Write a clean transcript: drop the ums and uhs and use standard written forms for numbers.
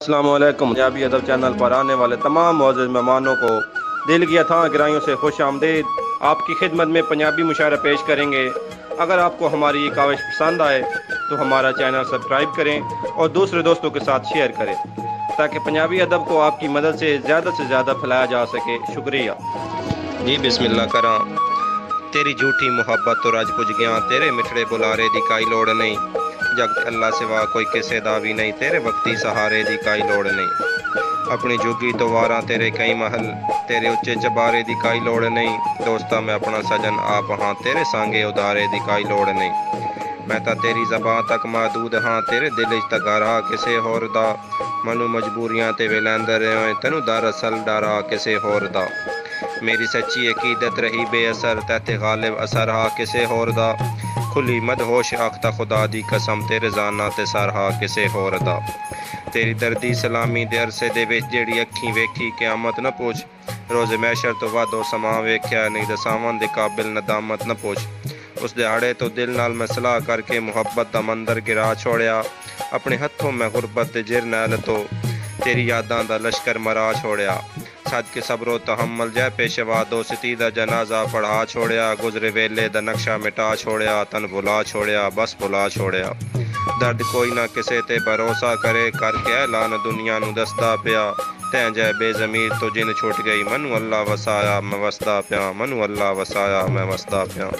अस्सलाम वालेकुम। पंजाबी अदब चैनल पर आने वाले तमाम मोअज़्ज़िज़ मेहमानों को दिल की अथाह गहराइयों से खुश आमदीद। आपकी खिदमत में पंजाबी मुशायरा पेश करेंगे। अगर आपको हमारी ये काविश पसंद आए तो हमारा चैनल सब्सक्राइब करें और दूसरे दोस्तों के साथ शेयर करें ताकि पंजाबी अदब को आपकी मदद से ज़्यादा फैलाया जा सके। शुक्रिया जी। बिस्मिल्लाह करा। तेरी झूठी मुहब्बत तो रज पुज गया, तेरे मिठड़े बुलारे दी काई लोड़ नहीं। जग अल्लाह सिवा कोई किसे दा भी नहीं, तेरे वक्ती सहारे दी काई लोड़ नहीं। अपनी जुगी तो वारा तेरे कई महल, तेरे उच्चे चबारे दी काई लोड़ नहीं। दोस्ता मैं अपना सजन आप हाँ, तेरे सांगे उदारे दी काई लोड़ नहीं। मैं तां तेरी ज़बान तक महदूद हाँ, तेरे दिल च तगारा किसे होर दा। मनु मजबूरियां ते वेलैंदे रहे तेनू दरअसल डरा किसे होर दा। मेरी सच्ची अकीदत रही बेअसर, तैते गालिब असर हा किसे होर दा। खुली मदहोश आखता खुदा दी कसम, तेरे जाना ते सर हा किसे होर दा। तेरी दर्दी सलामी दे अरसे दे विच जेड़ी अखीं वेखी क़यामत न पुछ। रोज़ मैशर तो वादो समा वेख्या, नहीं दसावन दे काबिल नदामत न पुछ। उस दिहाड़े तो दिल नाल मैं सलाह करके मुहब्बत दा मंदर गिरा छोड़िया। अपने हत्थों मैं गुरबत दे जिर नैल तो तेरी यादां दा लश्कर मरा छोड़िया। सद के सबरो तहम्मल जय पेशवा दोस्ती दा जनाजा पढ़ा छोड़िया। गुजरे वेले दा नक्शा मिटा छोड़िया, तन भुला छोड़िया बस भुला छोड़िया। दर्द कोई ना किसे ते भरोसा करे, करके ऐलान दुनिया नू दसदा पिया। तैं जै बेज़मीर तो जिन छुट गई, मनु अल्लाह वसाया मैं वसदा पिया, मनु अल्लाह वसाया मैं वसदा पिया।